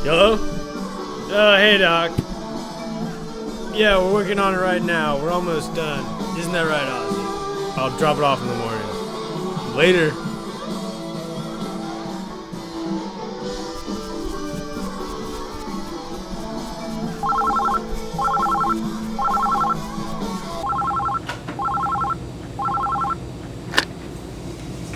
Hello? Hey, Doc. Yeah, we're working on it right now. We're almost done. Isn't that right, Ozzy? I'll drop it off in the morning. Later.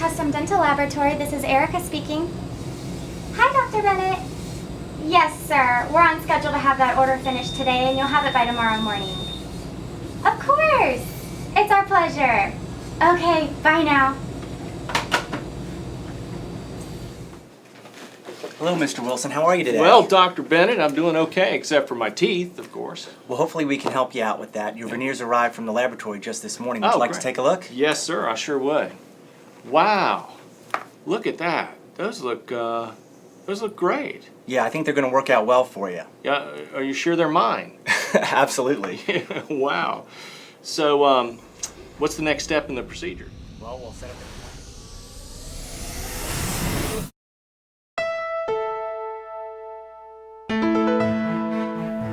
Custom Dental Laboratory, this is Erica speaking. Hi, Dr. Bennett. Yes, sir. We're on schedule to have that order finished today, and you'll have it by tomorrow morning. Of course. It's our pleasure. Okay, bye now. Hello, Mr. Wilson. How are you today? Well, Dr. Bennett, I'm doing okay, except for my teeth, of course. Well, hopefully we can help you out with that. Your veneers arrived from the laboratory just this morning. Would you like great. to take a look? Yes, sir, I sure would. Wow. Look at that. Those look great. Yeah, I think they're going to work out well for you. Yeah, are you sure they're mine? Absolutely. Wow. So, what's the next step in the procedure? Well, we'll set up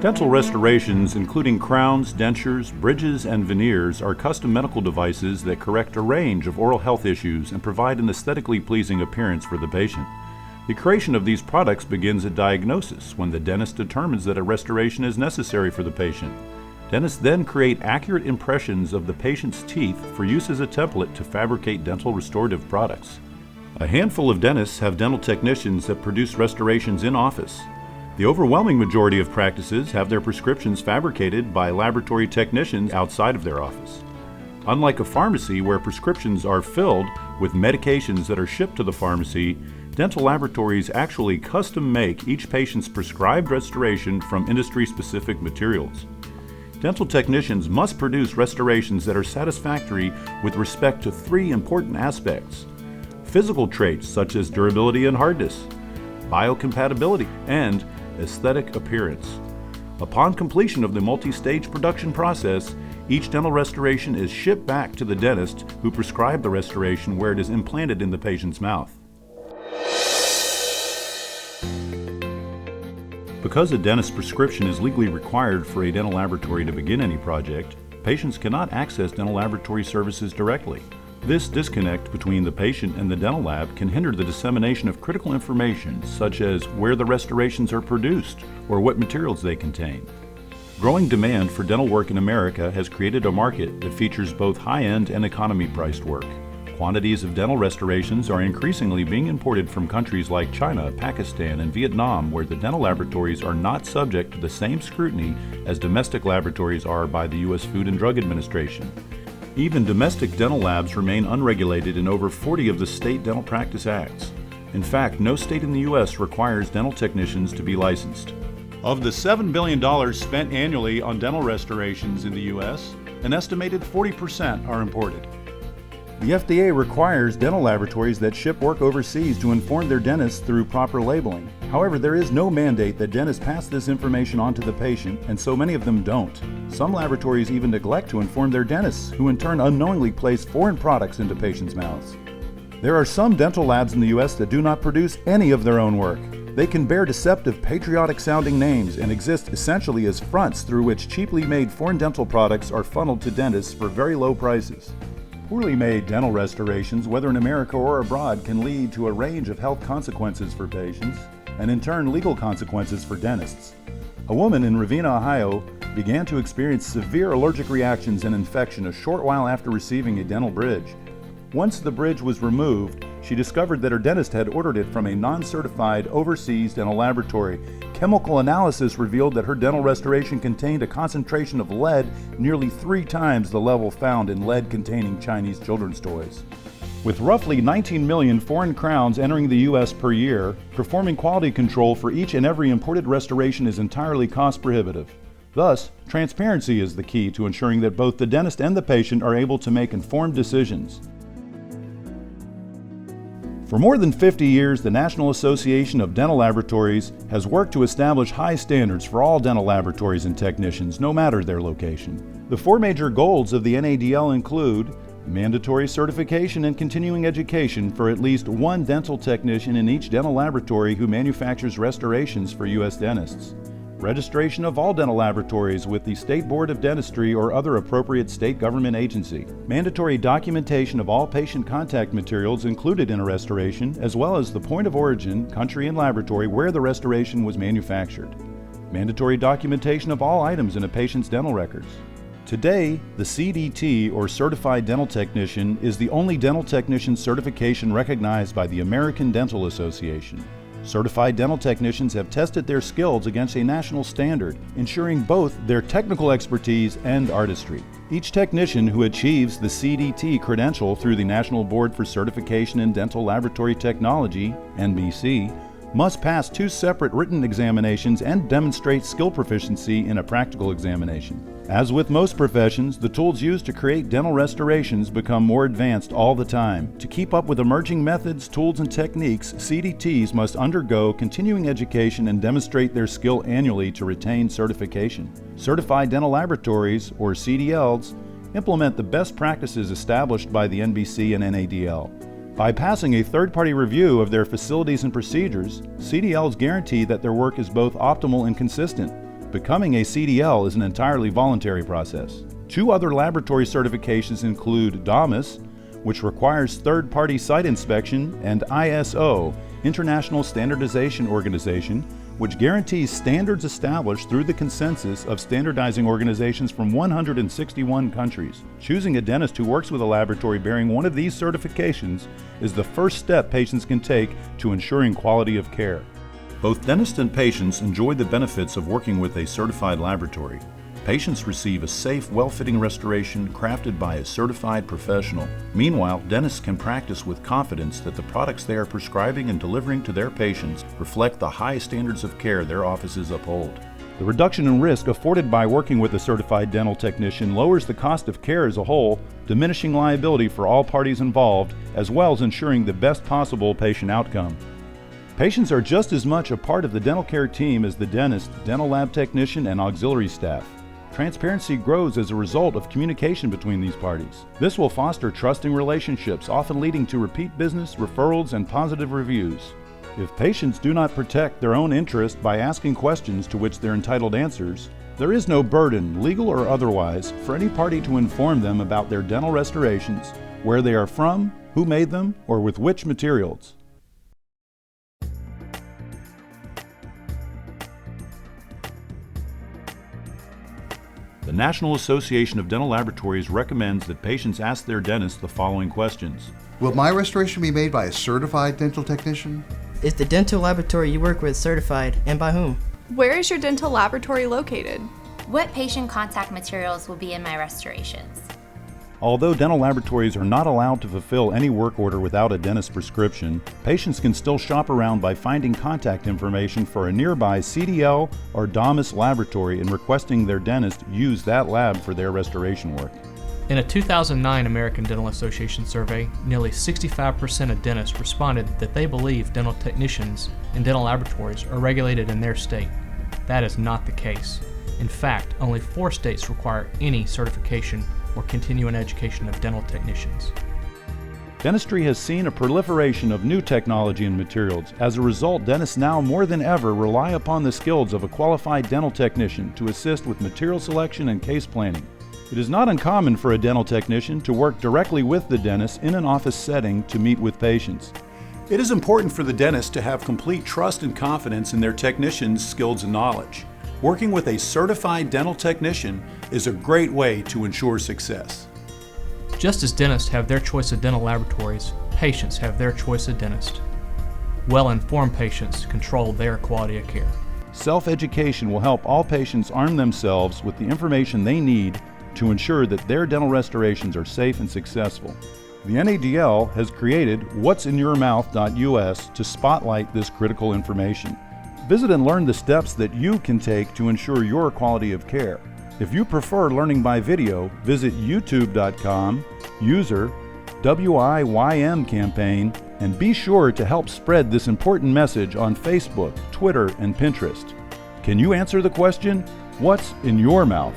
Dental restorations, including crowns, dentures, bridges, and veneers, are custom medical devices that correct a range of oral health issues and provide an aesthetically pleasing appearance for the patient. The creation of these products begins at diagnosis, when the dentist determines that a restoration is necessary for the patient. Dentists then create accurate impressions of the patient's teeth for use as a template to fabricate dental restorative products. A handful of dentists have dental technicians that produce restorations in office. The overwhelming majority of practices have their prescriptions fabricated by laboratory technicians outside of their office. Unlike a pharmacy where prescriptions are filled with medications that are shipped to the pharmacy, dental laboratories actually custom make each patient's prescribed restoration from industry-specific materials. Dental technicians must produce restorations that are satisfactory with respect to three important aspects: physical traits such as durability and hardness, biocompatibility, and aesthetic appearance. Upon completion of the multi-stage production process, each dental restoration is shipped back to the dentist who prescribed the restoration where it is implanted in the patient's mouth. Because a dentist's prescription is legally required for a dental laboratory to begin any project, patients cannot access dental laboratory services directly. This disconnect between the patient and the dental lab can hinder the dissemination of critical information, such as where the restorations are produced or what materials they contain. Growing demand for dental work in America has created a market that features both high-end and economy-priced work. Quantities of dental restorations are increasingly being imported from countries like China, Pakistan, and Vietnam, where the dental laboratories are not subject to the same scrutiny as domestic laboratories are by the U.S. Food and Drug Administration. Even domestic dental labs remain unregulated in over 40 of the state dental practice acts. In fact, no state in the U.S. requires dental technicians to be licensed. Of the $7 billion spent annually on dental restorations in the U.S., an estimated 40% are imported. The FDA requires dental laboratories that ship work overseas to inform their dentists through proper labeling. However, there is no mandate that dentists pass this information on to the patient, and so many of them don't. Some laboratories even neglect to inform their dentists, who in turn unknowingly place foreign products into patients' mouths. There are some dental labs in the U.S. that do not produce any of their own work. They can bear deceptive, patriotic-sounding names and exist essentially as fronts through which cheaply made foreign dental products are funneled to dentists for very low prices. Poorly made dental restorations, whether in America or abroad, can lead to a range of health consequences for patients, and in turn legal consequences for dentists. A woman in Ravenna, Ohio, began to experience severe allergic reactions and infection a short while after receiving a dental bridge. Once the bridge was removed, she discovered that her dentist had ordered it from a non-certified overseas dental laboratory. Chemical analysis revealed that her dental restoration contained a concentration of lead nearly 3 times the level found in lead-containing Chinese children's toys. With roughly 19 million foreign crowns entering the U.S. per year, performing quality control for each and every imported restoration is entirely cost-prohibitive. Thus, transparency is the key to ensuring that both the dentist and the patient are able to make informed decisions. For more than 50 years, the National Association of Dental Laboratories has worked to establish high standards for all dental laboratories and technicians, no matter their location. The 4 major goals of the NADL include Mandatory certification and continuing education for at least one dental technician in each dental laboratory who manufactures restorations for U.S. dentists. Registration of all dental laboratories with the State Board of Dentistry or other appropriate state government agency. Mandatory documentation of all patient contact materials included in a restoration, as well as the point of origin, country, and laboratory where the restoration was manufactured. Mandatory documentation of all items in a patient's dental records. Today, the CDT, or Certified Dental Technician, is the only dental technician certification recognized by the American Dental Association. Certified dental technicians have tested their skills against a national standard, ensuring both their technical expertise and artistry. Each technician who achieves the CDT credential through the National Board for Certification in Dental Laboratory Technology, NBC, must pass 2 separate written examinations and demonstrate skill proficiency in a practical examination. As with most professions, the tools used to create dental restorations become more advanced all the time. To keep up with emerging methods, tools, and techniques, CDTs must undergo continuing education and demonstrate their skill annually to retain certification. Certified Dental Laboratories, or CDLs, implement the best practices established by the NBC and NADL. By passing a third-party review of their facilities and procedures, CDLs guarantee that their work is both optimal and consistent. Becoming a CDL is an entirely voluntary process. 2 other laboratory certifications include DAMAS, which requires third-party site inspection, and ISO, International Standardization Organization, which guarantees standards established through the consensus of standardizing organizations from 161 countries. Choosing a dentist who works with a laboratory bearing one of these certifications is the first step patients can take to ensuring quality of care. Both dentists and patients enjoy the benefits of working with a certified laboratory. Patients receive a safe, well-fitting restoration crafted by a certified professional. Meanwhile, dentists can practice with confidence that the products they are prescribing and delivering to their patients reflect the high standards of care their offices uphold. The reduction in risk afforded by working with a certified dental technician lowers the cost of care as a whole, diminishing liability for all parties involved, as well as ensuring the best possible patient outcome. Patients are just as much a part of the dental care team as the dentist, dental lab technician, and auxiliary staff. Transparency grows as a result of communication between these parties. This will foster trusting relationships, often leading to repeat business, referrals, and positive reviews. If patients do not protect their own interest by asking questions to which they're entitled answers, there is no burden, legal or otherwise, for any party to inform them about their dental restorations, where they are from, who made them, or with which materials. The National Association of Dental Laboratories recommends that patients ask their dentist the following questions. Will my restoration be made by a certified dental technician? Is the dental laboratory you work with certified, and by whom? Where is your dental laboratory located? What patient contact materials will be in my restorations? Although dental laboratories are not allowed to fulfill any work order without a dentist's prescription, patients can still shop around by finding contact information for a nearby CDL or DAMAS laboratory and requesting their dentist use that lab for their restoration work. In a 2009 American Dental Association survey, nearly 65% of dentists responded that they believe dental technicians and dental laboratories are regulated in their state. That is not the case. In fact, only 4 states require any certification or continuing education of dental technicians. Dentistry has seen a proliferation of new technology and materials. As a result, dentists now more than ever rely upon the skills of a qualified dental technician to assist with material selection and case planning. It is not uncommon for a dental technician to work directly with the dentist in an office setting to meet with patients. It is important for the dentist to have complete trust and confidence in their technician's skills and knowledge. Working with a certified dental technician is a great way to ensure success. Just as dentists have their choice of dental laboratories, patients have their choice of dentist. Well-informed patients control their quality of care. Self-education will help all patients arm themselves with the information they need to ensure that their dental restorations are safe and successful. The NADL has created what'sinyourmouth.us to spotlight this critical information. Visit and learn the steps that you can take to ensure your quality of care. If you prefer learning by video, visit youtube.com, user WIYM campaign, and be sure to help spread this important message on Facebook, Twitter, and Pinterest. Can you answer the question, what's in your mouth?